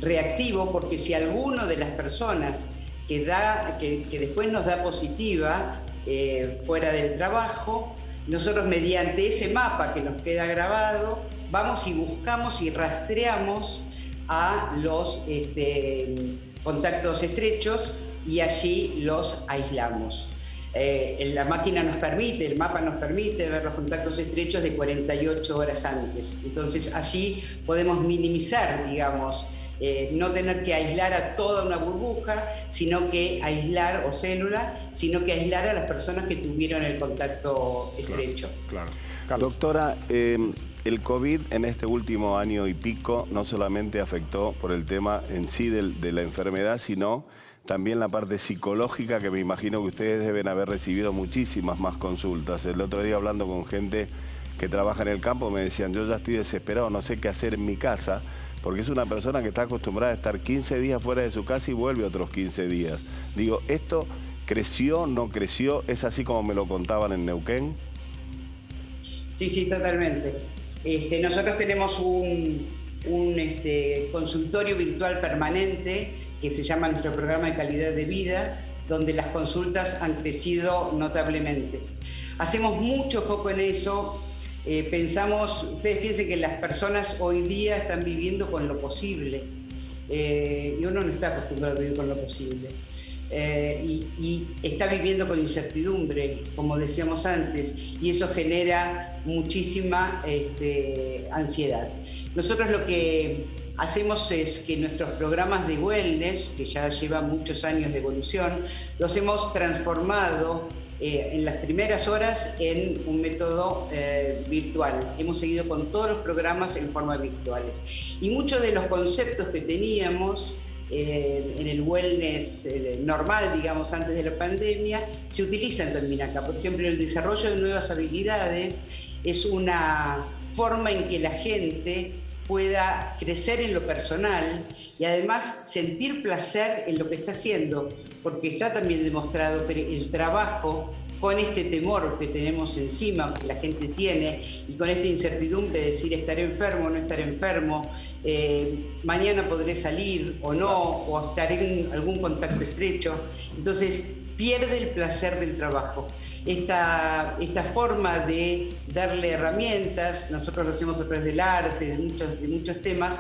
reactivo, porque si alguno de las personas que después nos da positiva fuera del trabajo, nosotros mediante ese mapa que nos queda grabado, vamos y buscamos y rastreamos a los contactos estrechos y allí los aislamos. La máquina nos permite, el mapa nos permite ver los contactos estrechos de 48 horas antes. Entonces allí podemos minimizar, digamos, no tener que aislar a toda una burbuja, sino que aislar, o célula, sino que aislar a las personas que tuvieron el contacto estrecho. Claro. Doctora, el COVID en este último año y pico no solamente afectó por el tema en sí de la enfermedad, sino también la parte psicológica, que me imagino que ustedes deben haber recibido muchísimas más consultas. El otro día, hablando con gente que trabaja en el campo, me decían, yo ya estoy desesperado, no sé qué hacer en mi casa, porque es una persona que está acostumbrada a estar 15 días fuera de su casa y vuelve otros 15 días. Digo, ¿esto creció, no creció? ¿Es así como me lo contaban en Neuquén? Sí, totalmente. Nosotros tenemos un consultorio virtual permanente que se llama nuestro programa de calidad de vida, donde las consultas han crecido notablemente. Hacemos mucho foco en eso. Ustedes piensen que las personas hoy día están viviendo con lo posible y uno no está acostumbrado a vivir con lo posible. Y está viviendo con incertidumbre, como decíamos antes, y eso genera muchísima ansiedad. Nosotros lo que hacemos es que nuestros programas de wellness, que ya llevan muchos años de evolución, los hemos transformado en las primeras horas en un método virtual. Hemos seguido con todos los programas en forma virtuales. Y muchos de los conceptos que teníamos en el wellness normal, digamos, antes de la pandemia, se utilizan también acá. Por ejemplo, el desarrollo de nuevas habilidades es una forma en que la gente pueda crecer en lo personal y además sentir placer en lo que está haciendo, porque está también demostrado que el trabajo, con este temor que tenemos encima, que la gente tiene, y con esta incertidumbre de decir estaré enfermo o no estaré enfermo, mañana podré salir o no, o estaré en algún contacto estrecho, entonces pierde el placer del trabajo. Esta forma de darle herramientas, nosotros lo hacemos a través del arte, de muchos temas,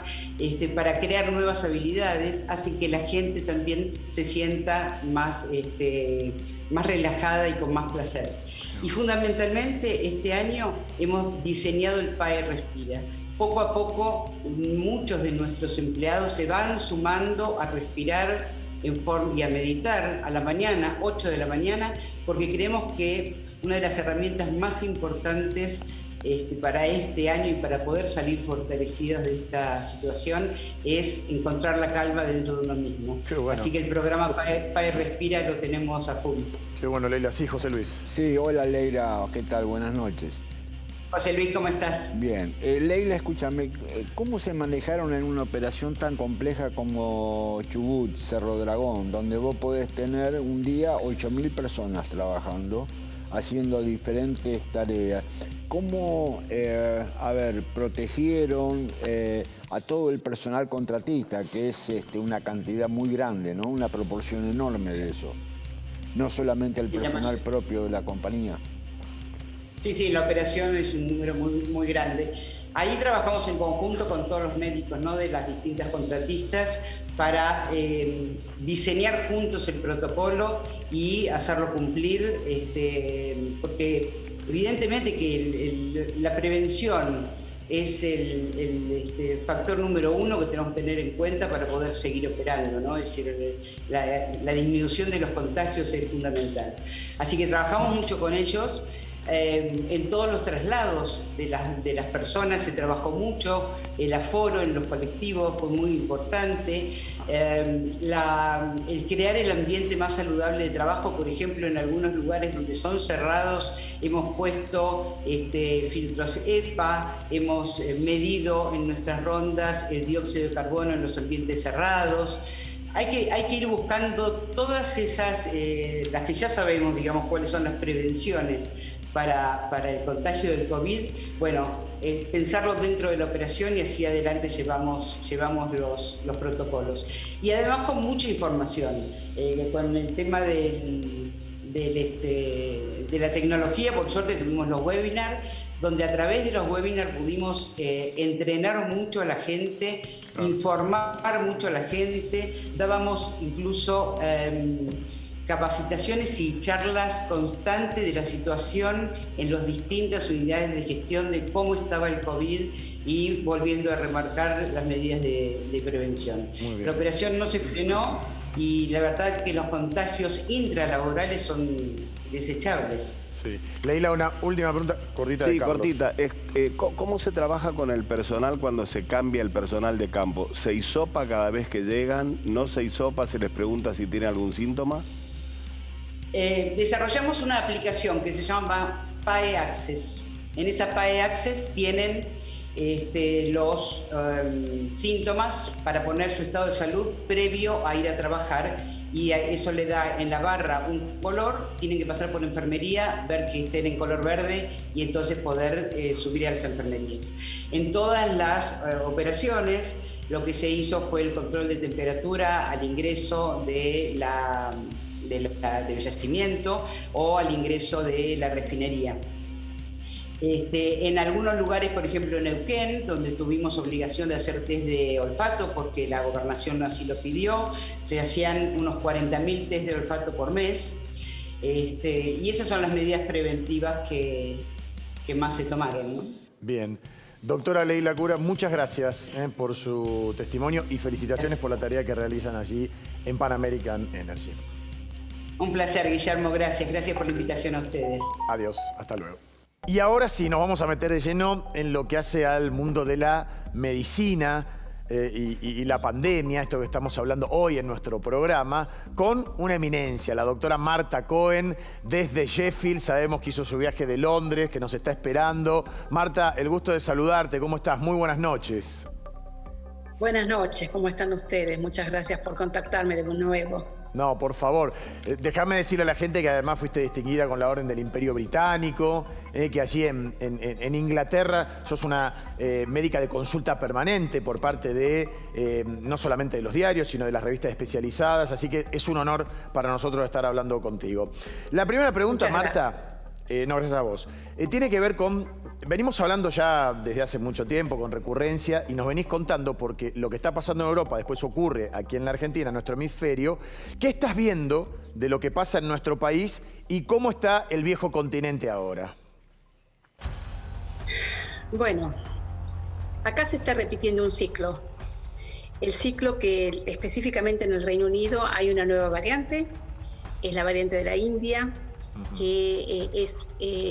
para crear nuevas habilidades, hace que la gente también se sienta más relajada y con más placer. Y fundamentalmente este año hemos diseñado el PAE Respira. Poco a poco muchos de nuestros empleados se van sumando a respirar y a meditar a la mañana, 8 de la mañana, porque creemos que una de las herramientas más importantes para este año y para poder salir fortalecidos de esta situación es encontrar la calma dentro de uno mismo. Bueno. Así que el programa PAE Respira lo tenemos a full. Qué bueno, Leila. Sí, José Luis. Sí, hola Leila, ¿qué tal? Buenas noches. José Luis, ¿cómo estás? Bien. Leila, escúchame, ¿cómo se manejaron en una operación tan compleja como Chubut, Cerro Dragón, donde vos podés tener un día 8.000 personas trabajando, haciendo diferentes tareas? ¿Cómo, protegieron a todo el personal contratista, que es una cantidad muy grande, ¿no? Una proporción enorme de eso? No solamente el personal propio de la compañía. Sí, la operación es un número muy grande. Ahí trabajamos en conjunto con todos los médicos, ¿no?, de las distintas contratistas para diseñar juntos el protocolo y hacerlo cumplir, porque evidentemente que la prevención es el factor número 1 que tenemos que tener en cuenta para poder seguir operando, ¿no? Es decir, la disminución de los contagios es fundamental. Así que trabajamos mucho con ellos. En todos los traslados de las personas se trabajó mucho, el aforo en los colectivos fue muy importante, el crear el ambiente más saludable de trabajo. Por ejemplo, en algunos lugares donde son cerrados hemos puesto filtros EPA, hemos medido en nuestras rondas el dióxido de carbono en los ambientes cerrados. Hay que ir buscando todas esas, las que ya sabemos, digamos, cuáles son las prevenciones para el contagio del COVID. Bueno, pensarlo dentro de la operación y así adelante llevamos los protocolos. Y además con mucha información, con el tema de la tecnología. Por suerte tuvimos los webinars, donde a través de los webinars pudimos entrenar mucho a la gente, informar mucho a la gente, dábamos incluso capacitaciones y charlas constantes de la situación en las distintas unidades de gestión de cómo estaba el COVID y volviendo a remarcar las medidas de prevención. La operación no se frenó y la verdad que los contagios intralaborales son desechables. Sí. Leila, una última pregunta cortita de Carlos. Sí, cortita. ¿Cómo se trabaja con el personal cuando se cambia el personal de campo? ¿Se hisopa cada vez que llegan? ¿No se hisopa? ¿Se les pregunta si tiene algún síntoma? Desarrollamos una aplicación que se llama PAE Access. En esa PAE Access tienen los síntomas para poner su estado de salud previo a ir a trabajar, y eso le da en la barra un color. Tienen que pasar por enfermería, ver que estén en color verde y entonces poder subir a las enfermerías. En todas las operaciones lo que se hizo fue el control de temperatura al ingreso del yacimiento o al ingreso de la refinería. En algunos lugares, por ejemplo en Neuquén, donde tuvimos obligación de hacer test de olfato porque la gobernación así lo pidió, se hacían unos 40.000 test de olfato por mes, y esas son las medidas preventivas que más se tomaron, ¿no? Bien. Doctora Leila Cura, muchas gracias por su testimonio y felicitaciones por la tarea que realizan allí en Pan American Energy. Un placer, Guillermo, gracias. Gracias por la invitación a ustedes. Adiós, hasta luego. Y ahora sí, nos vamos a meter de lleno en lo que hace al mundo de la medicina y la pandemia, esto que estamos hablando hoy en nuestro programa, con una eminencia, la doctora Marta Cohen, desde Sheffield. Sabemos que hizo su viaje de Londres, que nos está esperando. Marta, el gusto de saludarte. ¿Cómo estás? Muy buenas noches. Buenas noches, ¿cómo están ustedes? Muchas gracias por contactarme de nuevo. No, por favor, déjame decirle a la gente que además fuiste distinguida con la Orden del Imperio Británico, que allí en Inglaterra sos una médica de consulta permanente por parte de no solamente de los diarios, sino de las revistas especializadas, así que es un honor para nosotros estar hablando contigo. La primera pregunta, Marta, no, gracias a vos, tiene que ver con... Venimos hablando ya desde hace mucho tiempo, con recurrencia, y nos venís contando porque lo que está pasando en Europa después ocurre aquí en la Argentina, en nuestro hemisferio. ¿Qué estás viendo de lo que pasa en nuestro país y cómo está el viejo continente ahora? Bueno, acá se está repitiendo un ciclo. El ciclo que específicamente en el Reino Unido hay una nueva variante, es la variante de la India, que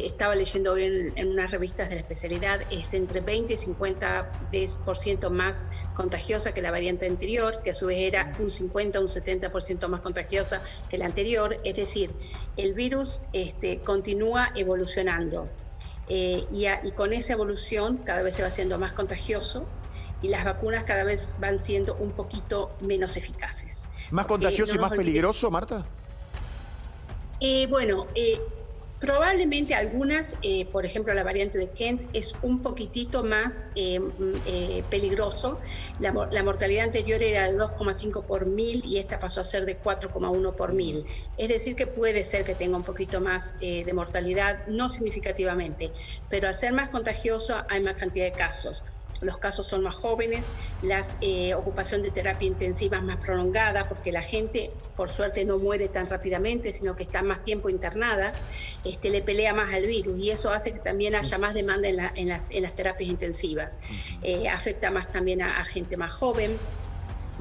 estaba leyendo hoy en unas revistas de la especialidad, es entre 20 y 50% más contagiosa que la variante anterior, que a su vez era un 50 o un 70% más contagiosa que la anterior. Es decir, el virus continúa evolucionando y con esa evolución cada vez se va haciendo más contagioso y las vacunas cada vez van siendo un poquito menos eficaces. ¿Más contagioso y más peligroso, Marta? Probablemente algunas, por ejemplo la variante de Kent, es un poquitito más peligroso. La mortalidad anterior era de 2,5 por 1000 y esta pasó a ser de 4,1 por 1000. Es decir que puede ser que tenga un poquito más de mortalidad, no significativamente, pero al ser más contagioso hay más cantidad de casos. Los casos son más jóvenes, la ocupación de terapia intensiva es más prolongada porque la gente, por suerte, no muere tan rápidamente, sino que está más tiempo internada, le pelea más al virus y eso hace que también haya más demanda en las terapias intensivas. Afecta más también a gente más joven.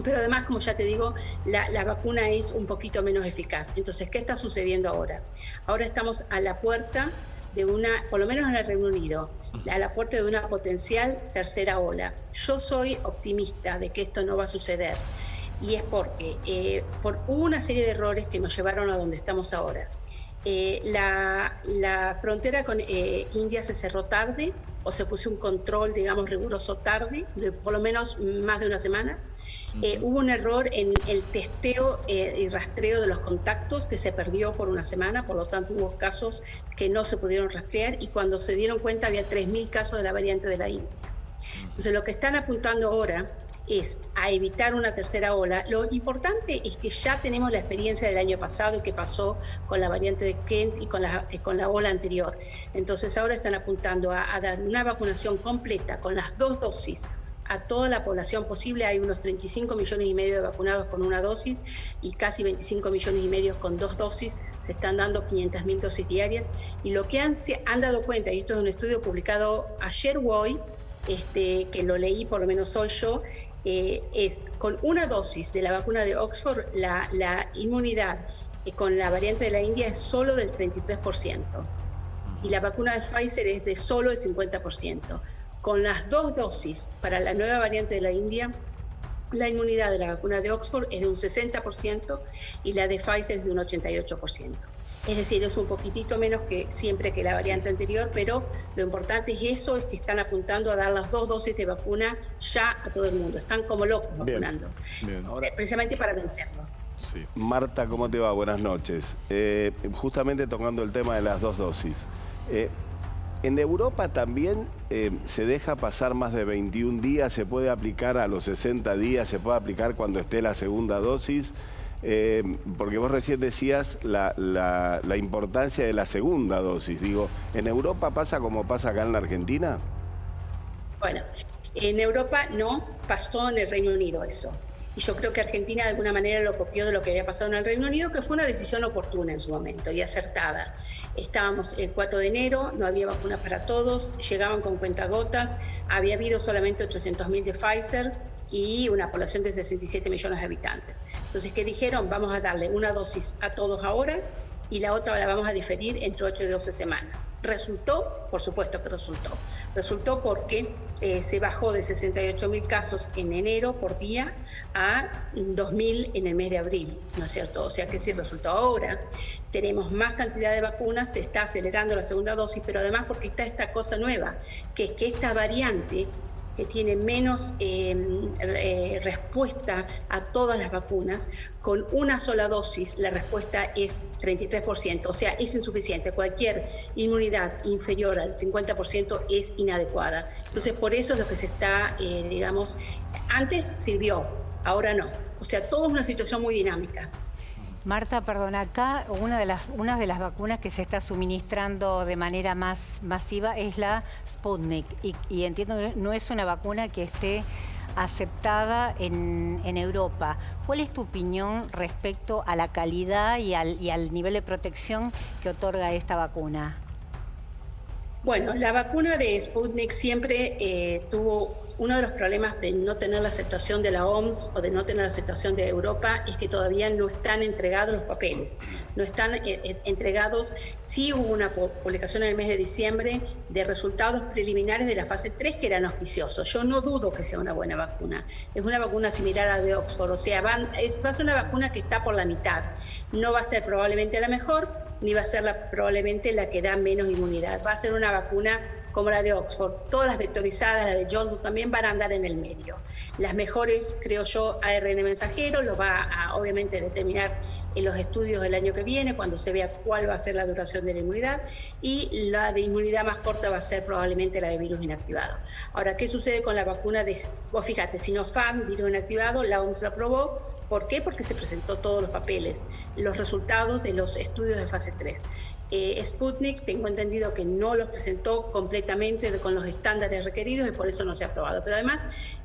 Pero además, como ya te digo, la vacuna es un poquito menos eficaz. Entonces, ¿qué está sucediendo ahora? Ahora estamos a la puerta de una, por lo menos en el Reino Unido, a la puerta de una potencial tercera ola. Yo soy optimista de que esto no va a suceder y es porque hubo una serie de errores que nos llevaron a donde estamos ahora. La frontera con India se cerró tarde o se puso un control, digamos, riguroso tarde, de por lo menos más de una semana. Hubo un error en el testeo y rastreo de los contactos que se perdió por una semana, por lo tanto hubo casos que no se pudieron rastrear y cuando se dieron cuenta había 3.000 casos de la variante de la India. Entonces lo que están apuntando ahora es a evitar una tercera ola. Lo importante es que ya tenemos la experiencia del año pasado y que pasó con la variante de Kent y con la ola anterior. Entonces ahora están apuntando a dar una vacunación completa con las 2 dosis a toda la población posible. Hay unos 35 millones y medio de vacunados con una dosis y casi 25 millones y medio con 2 dosis. Se están dando 500.000 dosis diarias. Y lo que han dado cuenta, y esto es un estudio publicado ayer o hoy, que lo leí por lo menos hoy yo, es con una dosis de la vacuna de Oxford, la inmunidad con la variante de la India es solo del 33%. Y la vacuna de Pfizer es de solo el 50%. Con las 2 dosis para la nueva variante de la India, la inmunidad de la vacuna de Oxford es de un 60% y la de Pfizer es de un 88%. Es decir, es un poquitito menos que siempre que la variante anterior, pero lo importante es eso, es que están apuntando a dar las 2 dosis de vacuna ya a todo el mundo. Están como locos vacunando, precisamente para vencerlo. Sí. Marta, ¿cómo te va? Buenas noches. Justamente tocando el tema de las 2 dosis. En Europa también se deja pasar más de 21 días, se puede aplicar a los 60 días, se puede aplicar cuando esté la segunda dosis, porque vos recién decías la importancia de la segunda dosis. Digo, ¿en Europa pasa como pasa acá en la Argentina? Bueno, en Europa no, pasó en el Reino Unido eso. Y yo creo que Argentina de alguna manera lo copió de lo que había pasado en el Reino Unido, que fue una decisión oportuna en su momento y acertada. Estábamos el 4 de enero, no había vacunas para todos, llegaban con cuentagotas, había habido solamente 800.000 de Pfizer y una población de 67 millones de habitantes. Entonces, ¿qué dijeron? Vamos a darle una dosis a todos ahora y la otra la vamos a diferir entre 8 y 12 semanas. ¿Resultó? Por supuesto que resultó. Resultó porque se bajó de 68.000 casos en enero por día a 2.000 en el mes de abril, ¿no es cierto? O sea que sí resultó. Ahora tenemos más cantidad de vacunas, se está acelerando la segunda dosis, pero además porque está esta cosa nueva, que es que esta variante que tiene menos respuesta a todas las vacunas, con una sola dosis la respuesta es 33%, o sea, es insuficiente. Cualquier inmunidad inferior al 50% es inadecuada. Entonces, por eso es lo que se está, digamos, antes sirvió, ahora no. O sea, todo es una situación muy dinámica. Marta, perdón, acá una de las vacunas que se está suministrando de manera más masiva es la Sputnik. Y entiendo que no es una vacuna que esté aceptada en Europa. ¿Cuál es tu opinión respecto a la calidad y al nivel de protección que otorga esta vacuna? Bueno, la vacuna de Sputnik siempre tuvo uno de los problemas de no tener la aceptación de la OMS o de no tener la aceptación de Europa, es que todavía no están entregados los papeles, no están entregados. Sí hubo una publicación en el mes de diciembre de resultados preliminares de la fase 3 que eran auspiciosos. Yo no dudo que sea una buena vacuna. Es una vacuna similar a la de Oxford, o sea, va a ser una vacuna que está por la mitad. No va a ser probablemente la mejor, ni va a ser probablemente la que da menos inmunidad. Va a ser una vacuna como la de Oxford. Todas las vectorizadas, la de Johnson también van a andar en el medio. Las mejores, creo yo, ARN mensajero, lo va a obviamente determinar en los estudios del año que viene, cuando se vea cuál va a ser la duración de la inmunidad, y la de inmunidad más corta va a ser probablemente la de virus inactivado. Ahora, ¿qué sucede con la vacuna de, vos fíjate, Sinopharm, virus inactivado, la OMS la aprobó? ¿Por qué? Porque se presentó todos los papeles, los resultados de los estudios de fase 3. Sputnik, tengo entendido que no los presentó completamente con los estándares requeridos y por eso no se ha aprobado. Pero además,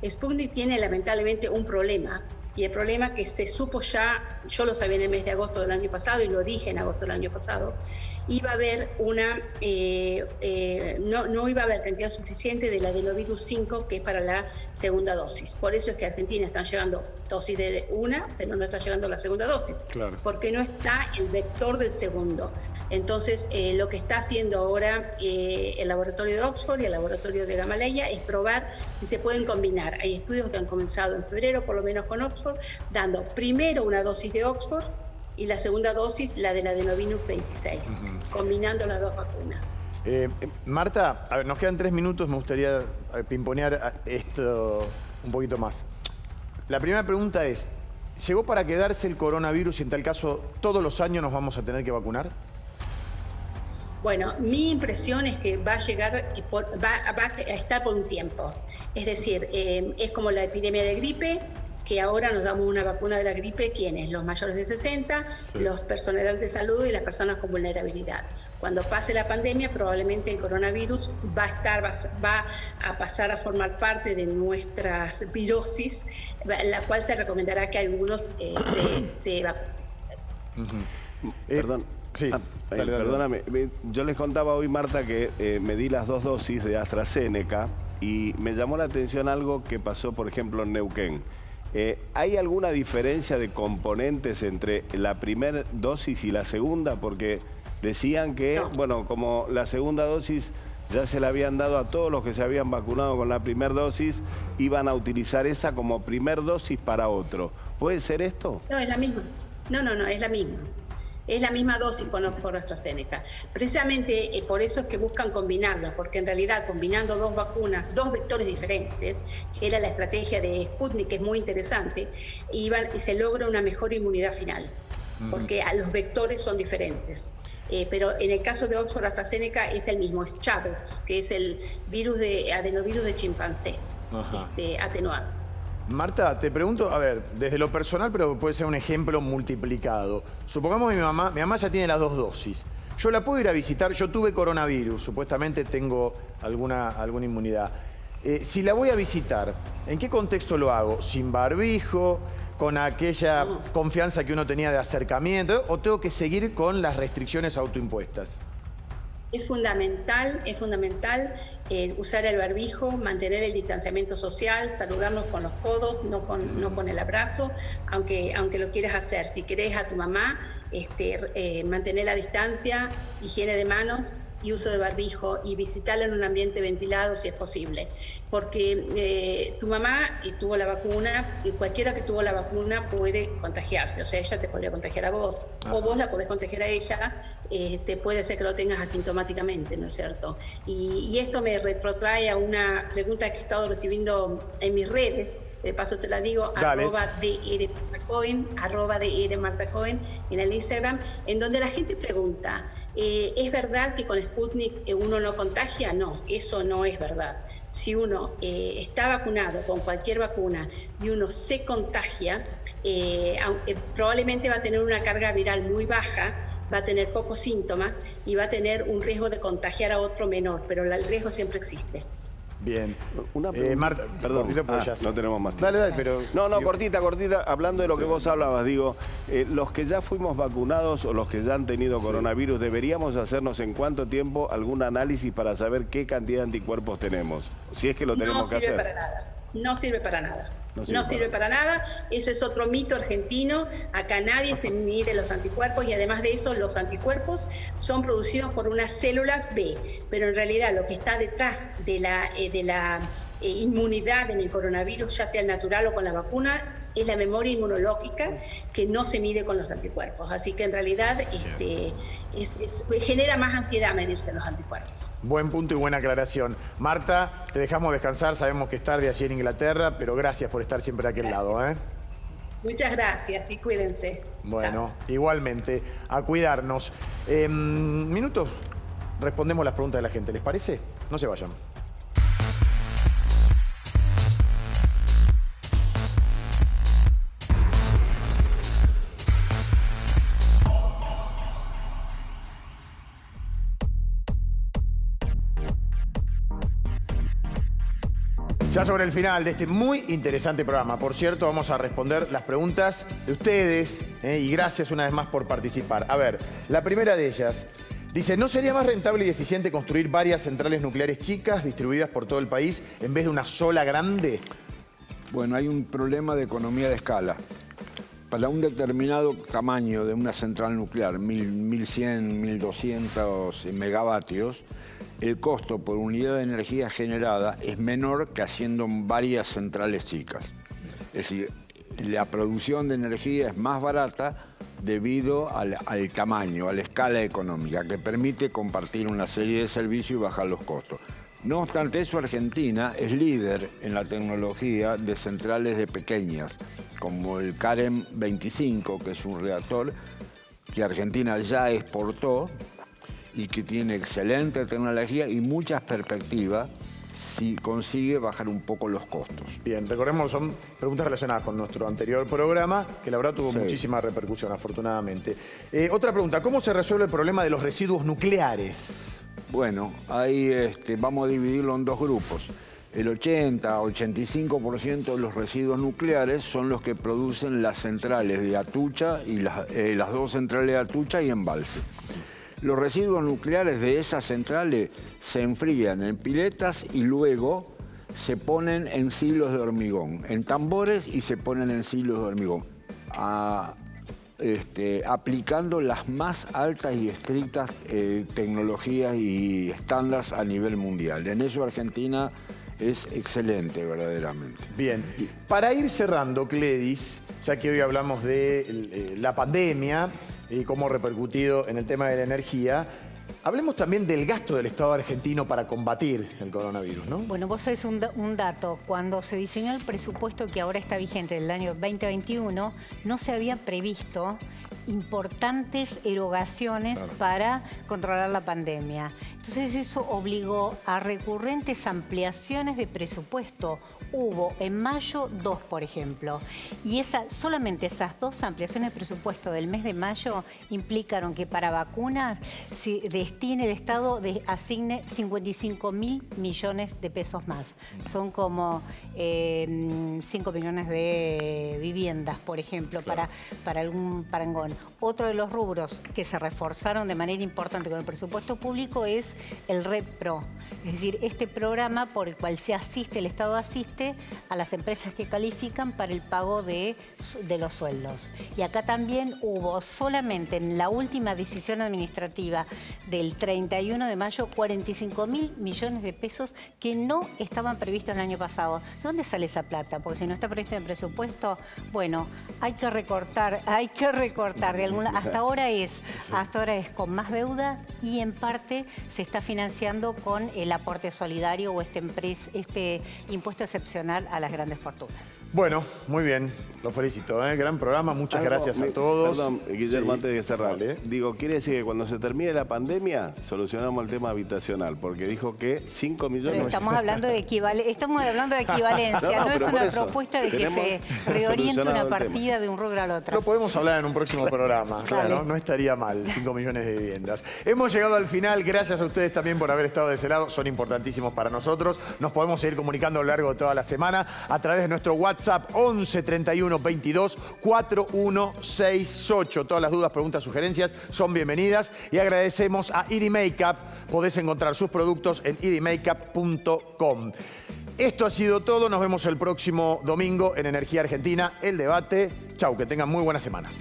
Sputnik tiene lamentablemente un problema, y el problema que se supo ya, yo lo sabía en el mes de agosto del año pasado y lo dije en agosto del año pasado, iba a haber no iba a haber cantidad suficiente del adenovirus 5, que es para la segunda dosis. Por eso es que a Argentina están llegando dosis de una, pero no está llegando la segunda dosis. Claro. Porque no está el vector del segundo. Entonces, lo que está haciendo ahora el laboratorio de Oxford y el laboratorio de Gamaleya es probar si se pueden combinar. Hay estudios que han comenzado en febrero, por lo menos con Oxford, dando primero una dosis de Oxford y la segunda dosis, la del adenovirus 26, combinando las dos vacunas. Marta, a ver, nos quedan 3 minutos, me gustaría pimponear esto un poquito más. La primera pregunta es, ¿llegó para quedarse el coronavirus y en tal caso todos los años nos vamos a tener que vacunar? Bueno, mi impresión es que va a llegar, va a estar por un tiempo. Es decir, es como la epidemia de gripe, que ahora nos damos una vacuna de la gripe, ¿quiénes? Los mayores de 60, sí, los personal de salud y las personas con vulnerabilidad. Cuando pase la pandemia, probablemente el coronavirus va a pasar a formar parte de nuestras virosis, la cual se recomendará que algunos se vacunen. Perdón. Sí, perdóname. Yo les contaba hoy, Marta, que me di las 2 dosis de AstraZeneca y me llamó la atención algo que pasó, por ejemplo, en Neuquén. ¿Hay alguna diferencia de componentes entre la primera dosis y la segunda? Porque decían que, no, bueno, como la segunda dosis ya se la habían dado a todos los que se habían vacunado con la primera dosis, iban a utilizar esa como primer dosis para otro. ¿Puede ser esto? No, es la misma. No, es la misma. Es la misma dosis con Oxford AstraZeneca. Precisamente por eso es que buscan combinarlas, porque en realidad combinando 2 vacunas, 2 vectores diferentes, era la estrategia de Sputnik, que es muy interesante, y se logra una mejor inmunidad final, porque los vectores son diferentes. Pero en el caso de Oxford AstraZeneca es el mismo, es Chagos, que es el adenovirus de chimpancé, atenuado. Marta, te pregunto, a ver, desde lo personal, pero puede ser un ejemplo multiplicado. Supongamos que mi mamá ya tiene las 2 dosis. Yo la puedo ir a visitar, yo tuve coronavirus, supuestamente tengo alguna inmunidad. Si la voy a visitar, ¿en qué contexto lo hago? ¿Sin barbijo? ¿Con aquella confianza que uno tenía de acercamiento? ¿O tengo que seguir con las restricciones autoimpuestas? Es fundamental usar el barbijo, mantener el distanciamiento social, saludarnos con los codos, no con el abrazo, aunque lo quieras hacer. Si querés a tu mamá, mantener la distancia, higiene de manos, y uso de barbijo y visitarla en un ambiente ventilado si es posible. Porque tu mamá tuvo la vacuna y cualquiera que tuvo la vacuna puede contagiarse. O sea, ella te podría contagiar a vos o vos la podés contagiar a ella. Te puede ser que lo tengas asintomáticamente, ¿no es cierto? Y esto me retrotrae a una pregunta que he estado recibiendo en mis redes. De paso te la digo, @drmartacohen en el Instagram, en donde la gente pregunta, ¿es verdad que con Sputnik uno no contagia? No, eso no es verdad. Si uno está vacunado con cualquier vacuna y uno se contagia, probablemente va a tener una carga viral muy baja, va a tener pocos síntomas y va a tener un riesgo de contagiar a otro menor, pero el riesgo siempre existe. Bien. Una pregunta, Marta, perdón, cortito, no tenemos más tiempo. Dale, pero... No, sí. cortita, hablando de lo que vos hablabas, digo, los que ya fuimos vacunados o los que ya han tenido coronavirus, ¿deberíamos hacernos en cuánto tiempo algún análisis para saber qué cantidad de anticuerpos tenemos? Si es que lo tenemos que hacer. No sirve para nada. No sirve para nada. Ese es otro mito argentino. Acá nadie se mide los anticuerpos y además de eso los anticuerpos son producidos por unas células B. Pero en realidad lo que está detrás de la inmunidad en el coronavirus, ya sea el natural o con la vacuna, es la memoria inmunológica que no se mide con los anticuerpos. Así que en realidad genera más ansiedad medirse los anticuerpos. Buen punto y buena aclaración. Marta, te dejamos descansar, sabemos que es tarde allí en Inglaterra, pero gracias por estar siempre a aquel lado. Muchas gracias y cuídense. Bueno, igualmente, a cuidarnos. Minutos, respondemos las preguntas de la gente, ¿les parece? No se vayan. Ya sobre el final de este muy interesante programa. Por cierto, vamos a responder las preguntas de ustedes y gracias una vez más por participar. A ver, la primera de ellas dice, ¿no sería más rentable y eficiente construir varias centrales nucleares chicas distribuidas por todo el país en vez de una sola grande? Bueno, hay un problema de economía de escala. Para un determinado tamaño de una central nuclear, 1100, 1200 megavatios, el costo por unidad de energía generada es menor que haciendo varias centrales chicas. Es decir, la producción de energía es más barata debido al tamaño, a la escala económica, que permite compartir una serie de servicios y bajar los costos. No obstante eso, Argentina es líder en la tecnología de centrales de pequeñas, como el CAREM 25, que es un reactor que Argentina ya exportó y que tiene excelente tecnología y muchas perspectivas si consigue bajar un poco los costos. Bien, recordemos, son preguntas relacionadas con nuestro anterior programa, que la verdad tuvo muchísima repercusión, afortunadamente. Otra pregunta, ¿cómo se resuelve el problema de los residuos nucleares? Bueno, ahí vamos a dividirlo en dos grupos. El 80-85% de los residuos nucleares son los que producen las centrales de Atucha y las dos centrales de Atucha y Embalse. Los residuos nucleares de esas centrales se enfrían en piletas y luego se ponen en silos de hormigón, en tambores y se ponen en silos de hormigón, aplicando las más altas y estrictas tecnologías y estándares a nivel mundial. En eso Argentina es excelente, verdaderamente. Bien. Para ir cerrando, Cledis, ya que hoy hablamos de la pandemia y cómo ha repercutido en el tema de la energía, hablemos también del gasto del Estado argentino para combatir el coronavirus, ¿no? Bueno, vos sabés un dato. Cuando se diseñó el presupuesto que ahora está vigente del año 2021, no se habían previsto importantes erogaciones para controlar la pandemia. Entonces eso obligó a recurrentes ampliaciones de presupuesto. Hubo en mayo 2, por ejemplo, y solamente esas 2 ampliaciones de presupuesto del mes de mayo implicaron que para vacunas el Estado asigne 55.000 millones de pesos más. Son como 5 millones de viviendas, por ejemplo, para algún parangón. Otro de los rubros que se reforzaron de manera importante con el presupuesto público es el REPRO, es decir, este programa por el cual el Estado asiste a las empresas que califican para el pago de los sueldos. Y acá también hubo solamente en la última decisión administrativa del 31 de mayo 45.000 millones de pesos que no estaban previstos el año pasado. ¿De dónde sale esa plata? Porque si no está prevista en presupuesto, bueno, hay que recortar de alguna. Hasta ahora es con más deuda y en parte se está financiando con el aporte solidario o este impuesto excepcional a las grandes fortunas. Bueno, muy bien, lo felicito, ¿eh? Gran programa, muchas gracias a todos. Perdón, Guillermo, antes de cerrar. Vale. Digo, quiere decir que cuando se termine la pandemia solucionamos el tema habitacional, porque dijo que 5 millones... Pero estamos hablando de equivalencia, no es una propuesta de que se reoriente una partida de un rubro al otro. Lo podemos hablar en un próximo programa, claro, no estaría mal, 5 millones de viviendas. Hemos llegado al final, gracias a ustedes también por haber estado de ese lado, son importantísimos para nosotros. Nos podemos seguir comunicando a lo largo de toda la semana a través de nuestro WhatsApp 11 31 22 4168. Todas las dudas, preguntas, sugerencias son bienvenidas y agradecemos a Edie Makeup. Podés encontrar sus productos en ediemakeup.com. Esto ha sido todo, nos vemos el próximo domingo en Energía Argentina, El Debate. Chau, que tengan muy buena semana.